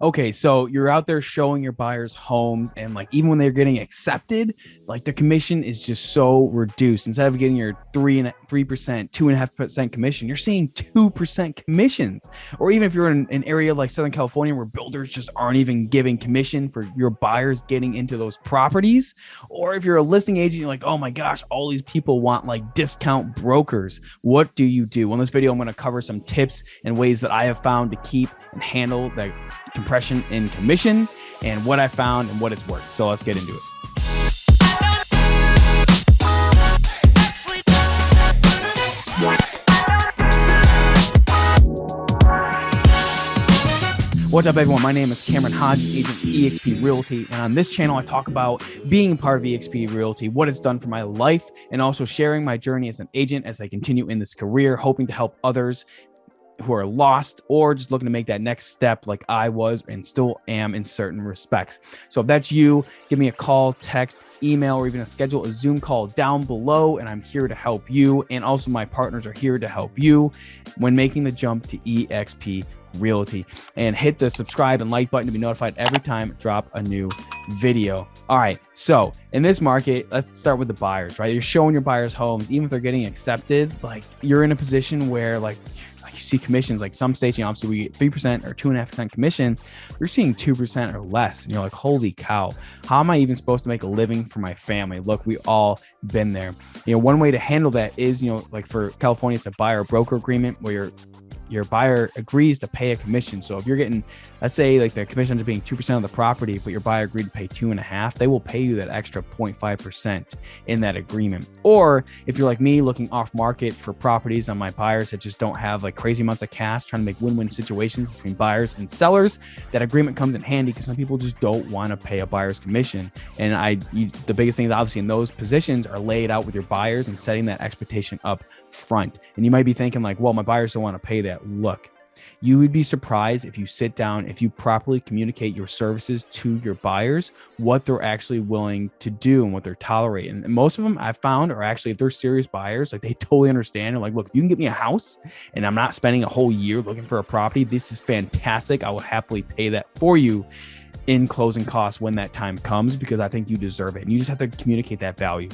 Okay, so you're out there showing your buyers homes, and like even when they're getting accepted, like the commission is just so reduced. Instead of getting your 3%, 2.5% commission, you're seeing 2% commissions. Or even if you're in an area like Southern California where builders just aren't even giving commission for your buyers getting into those properties, or if you're a listing agent, you're like, oh my gosh, all these people want like discount brokers. What do you do? Well, in this video, I'm going to cover some tips and ways that I have found to keep and handle the compression in commission and what I found and what it's worked. So let's get into it. What's up, everyone? My name is Cameron Hodge, agent of eXp Realty, and on this channel, I talk about being part of eXp Realty, what it's done for my life, and also sharing my journey as an agent as I continue in this career, hoping to help others who are lost or just looking to make that next step like I was and still am in certain respects. So if that's you, give me a call, text, email, or even schedule a Zoom call down below, and I'm here to help you. And also my partners are here to help you when making the jump to eXp Realty. And hit the subscribe and like button to be notified every time I drop a new video. All right, so in this market, let's start with the buyers, right? You're showing your buyers homes, even if they're getting accepted, like you're in a position where like you see commissions, like some states, obviously we get 3% or 2.5% commission. You're seeing 2% or less. And you're like, holy cow, how am I even supposed to make a living for my family? Look, we all been there. One way to handle that is, like for California, it's a buyer broker agreement where your buyer agrees to pay a commission. So if you're getting, let's say like the commission ends up being 2% of the property, but your buyer agreed to pay 2.5%, they will pay you that extra 0.5% in that agreement. Or if you're like me looking off market for properties on my buyers that just don't have like crazy amounts of cash, trying to make win-win situations between buyers and sellers, that agreement comes in handy because some people just don't want to pay a buyer's commission. And the biggest thing is obviously in those positions are laid out with your buyers and setting that expectation up front. And you might be thinking like, well, my buyers don't want to pay that. Look, you would be surprised if you sit down, if you properly communicate your services to your buyers, what they're actually willing to do and what they're tolerating. And most of them I've found are actually, if they're serious buyers, like they totally understand. And like, look, if you can get me a house and I'm not spending a whole year looking for a property, this is fantastic. I will happily pay that for you in closing costs when that time comes, because I think you deserve it. And you just have to communicate that value.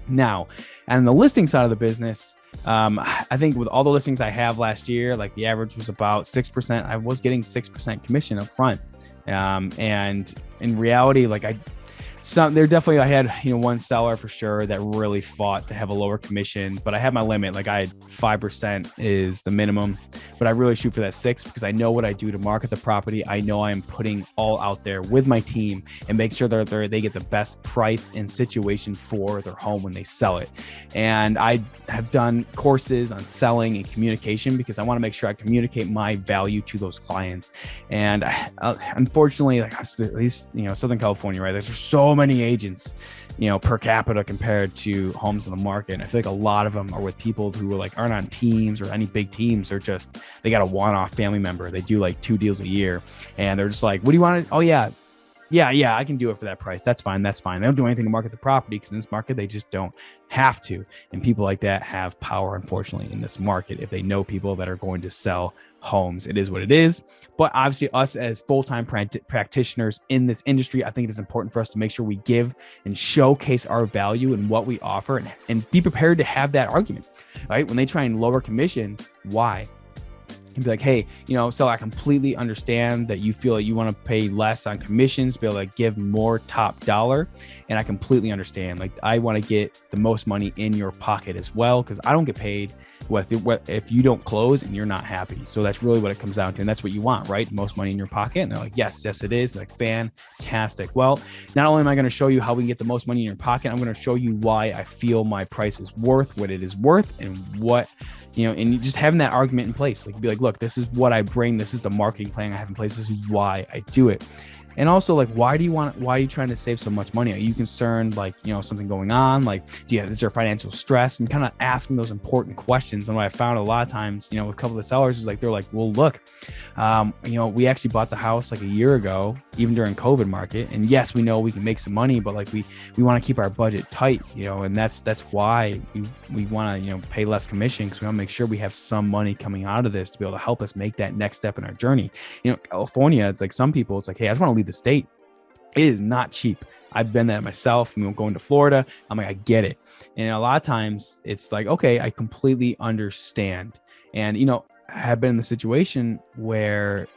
Now, and the listing side of the business, I think with all the listings I have last year, like the average was about 6%. I was getting 6% commission up front. And in reality, like I had, one seller for sure that really fought to have a lower commission, but I have my limit. Like 5% is the minimum, but I really shoot for that 6 because I know what I do to market the property. I know I am putting all out there with my team and make sure that they get the best price and situation for their home when they sell it. And I have done courses on selling and communication because I want to make sure I communicate my value to those clients. And unfortunately, like at least, Southern California, right? There's so many agents, per capita compared to homes in the market. And I feel like a lot of them are with people who aren't on teams or any big teams. They're just, they got a one-off family member. They do like 2 deals a year and they're just like, what do you want? Oh yeah, I can do it for that price. That's fine. They don't do anything to market the property because in this market, they just don't have to. And people like that have power, unfortunately, in this market. If they know people that are going to sell homes, it is what it is. But obviously us as full-time practitioners in this industry, I think it is important for us to make sure we give and showcase our value and what we offer and be prepared to have that argument, right? When they try and lower commission, why? And be like, hey, so I completely understand that you feel like you want to pay less on commissions, be able to give more top dollar. And I completely understand. Like, I want to get the most money in your pocket as well, because I don't get paid if you don't close and you're not happy. So that's really what it comes down to. And that's what you want, right? Most money in your pocket. And they're like, yes, it is. Like, fantastic. Well, not only am I going to show you how we can get the most money in your pocket, I'm going to show you why I feel my price is worth what it is worth and what, and you just having that argument in place, like be like, look, this is what I bring. This is the marketing plan I have in place. This is why I do it. And also, like, why are you trying to save so much money? Are you concerned, like, something going on? Like, is there financial stress? And kind of asking those important questions. And what I found a lot of times, with a couple of the sellers is like, they're like, well, look, we actually bought the house like a year ago, even during COVID market. And yes, we know we can make some money, but like we want to keep our budget tight, and that's why we want to, pay less commission because we want to make sure we have some money coming out of this to be able to help us make that next step in our journey. California, it's like some people, it's like, hey, I just want to leave the state. It is not cheap. I've been there myself. Going to Florida, I'm like, I get it. And a lot of times it's like, okay, I completely understand. And, I have been in the situation where,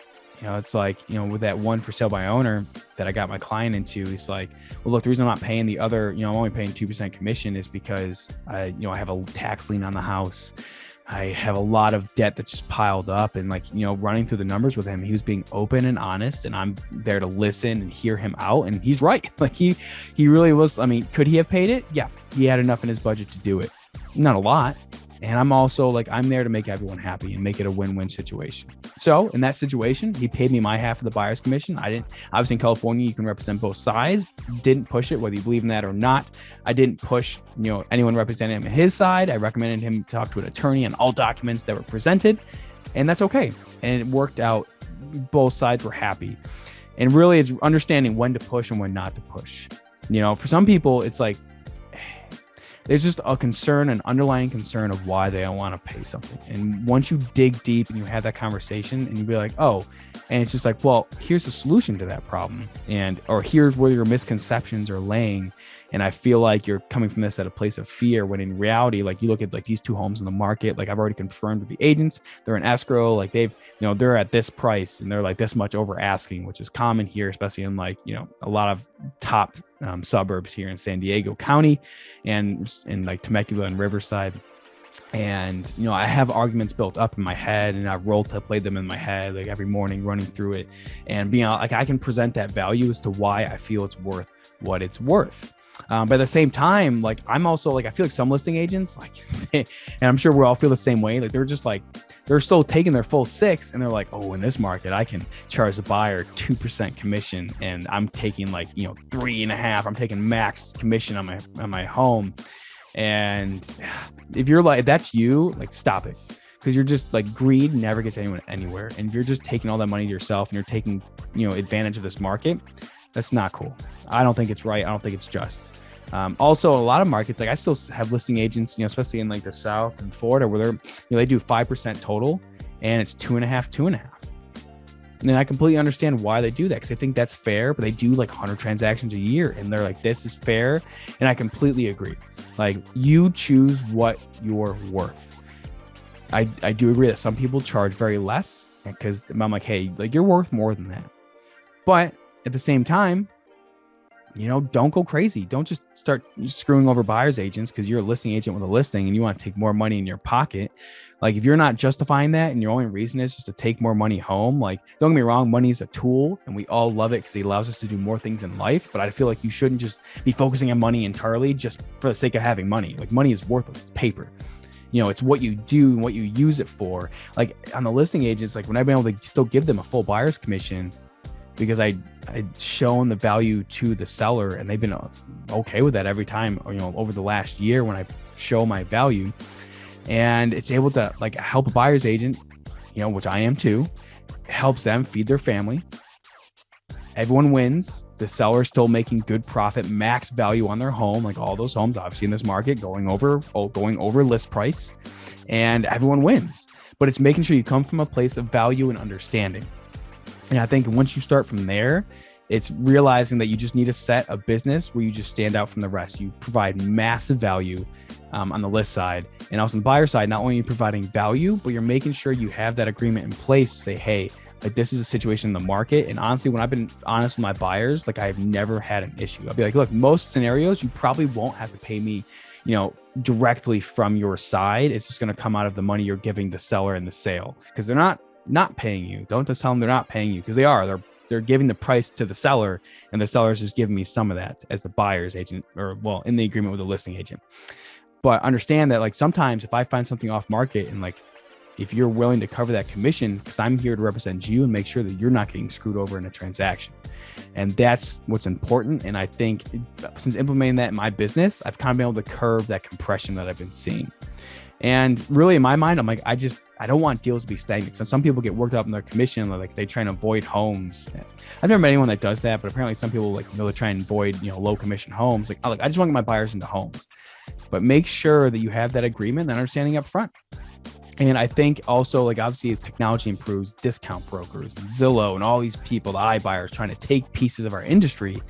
it's like, with that one for sale by owner that I got my client into, he's like, well, look, the reason I'm not paying the other, I'm only paying 2% commission is because I have a tax lien on the house. I have a lot of debt that's just piled up, and running through the numbers with him, he was being open and honest, and I'm there to listen and hear him out. And he's right. Like he really was. I mean, could he have paid it? Yeah. He had enough in his budget to do it. Not a lot. And I'm also like, I'm there to make everyone happy and make it a win-win situation. So in that situation, he paid me my half of the buyer's commission. I didn't, obviously in California, you can represent both sides. Didn't push it, whether you believe in that or not. I didn't push, anyone representing him on his side. I recommended him talk to an attorney on all documents that were presented, and that's okay. And it worked out. Both sides were happy. And really it's understanding when to push and when not to push. For some people, it's like, there's just a concern, an underlying concern of why they don't want to pay something. And once you dig deep and you have that conversation and you be like, oh, and it's just like, well, here's the solution to that problem. Or here's where your misconceptions are laying. And I feel like you're coming from this at a place of fear, when in reality, like you look at like these two homes in the market, like I've already confirmed with the agents, they're in escrow, like they've, they're at this price and they're like this much over asking, which is common here, especially in like, a lot of top suburbs here in San Diego County and in like Temecula and Riverside. And, I have arguments built up in my head, and I've played them in my head, like every morning running through it, and being like, I can present that value as to why I feel it's worth what it's worth. But at the same time, like I'm also like, I feel like some listing agents, like, and I'm sure we all feel the same way. Like they're just like, they're still taking their full 6 and they're like, oh, in this market, I can charge the buyer 2% commission. And I'm taking like, 3.5, I'm taking max commission on my home. And if you're like, if that's you, like stop it. Because you're just like, greed never gets anyone anywhere. And if you're just taking all that money to yourself and you're taking, advantage of this market, that's not cool. I don't think it's right. I don't think it's just. Also, a lot of markets, like I still have listing agents, especially in like the South and Florida, where they're, they do 5% total and it's 2.5. And I completely understand why they do that, because they think that's fair, but they do like 100 transactions a year and they're like, this is fair. And I completely agree. Like you choose what you're worth. I do agree that some people charge very less, because I'm like, hey, like you're worth more than that. But at the same time, don't go crazy. Don't just start screwing over buyer's agents because you're a listing agent with a listing and you want to take more money in your pocket. Like if you're not justifying that and your only reason is just to take more money home, like don't get me wrong, money is a tool and we all love it because it allows us to do more things in life. But I feel like you shouldn't just be focusing on money entirely just for the sake of having money. Like money is worthless. It's paper. It's what you do and what you use it for. Like on the listing agents, like when I've been able to still give them a full buyer's commission, because I'd shown the value to the seller and they've been okay with that every time, over the last year when I show my value. And it's able to like help a buyer's agent, which I am too, helps them feed their family. Everyone wins. The seller's still making good profit, max value on their home, like all those homes obviously in this market going over list price, and everyone wins. But it's making sure you come from a place of value and understanding. And I think once you start from there, it's realizing that you just need to set a business where you just stand out from the rest. You provide massive value on the list side, and also on the buyer side. Not only are you providing value, but you're making sure you have that agreement in place to say, hey, like this is a situation in the market. And honestly, when I've been honest with my buyers, like I've never had an issue. I'll be like, look, most scenarios, you probably won't have to pay me, directly from your side. It's just going to come out of the money you're giving the seller in the sale, because they're not paying you. Don't just tell them they're not paying you, because they are. They're giving the price to the seller, and the seller is just giving me some of that as the buyer's agent, or well, in the agreement with the listing agent. But understand that like sometimes if I find something off market, and like if you're willing to cover that commission, because I'm here to represent you and make sure that you're not getting screwed over in a transaction. And that's what's important. And I think since implementing that in my business, I've kind of been able to curb that compression that I've been seeing. And really in my mind, I'm like, I don't want deals to be stagnant. So some people get worked up in their commission, like they try and avoid homes. I've never met anyone that does that, but apparently some people like, they try and avoid, low commission homes. Like, I just want to get my buyers into homes, but make sure that you have that agreement and understanding up front. And I think also, like, obviously as technology improves, discount brokers and Zillow and all these people, the iBuyers trying to take pieces of our industry,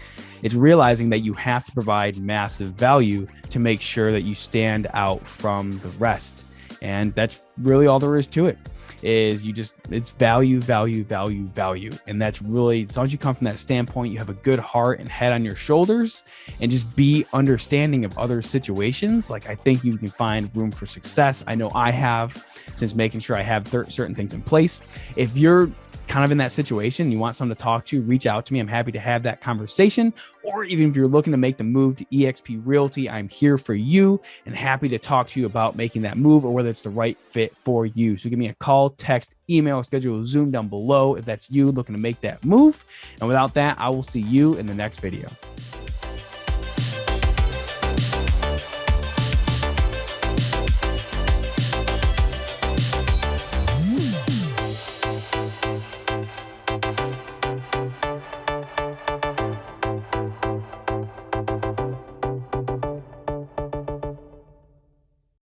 it's realizing that you have to provide massive value to make sure that you stand out from the rest. And that's really all there is to it. It's value, value, value, value. And that's really, as long as you come from that standpoint, you have a good heart and head on your shoulders and just be understanding of other situations. Like, I think you can find room for success. I know I have, since making sure I have certain things in place. If you're kind of in that situation, you want someone to talk to, reach out to me. I'm happy to have that conversation. Or even if you're looking to make the move to eXp Realty, I'm here for you and happy to talk to you about making that move or whether it's the right fit for you. So give me a call, text, email, schedule a Zoom down below if that's you looking to make that move. And without that, I will see you in the next video.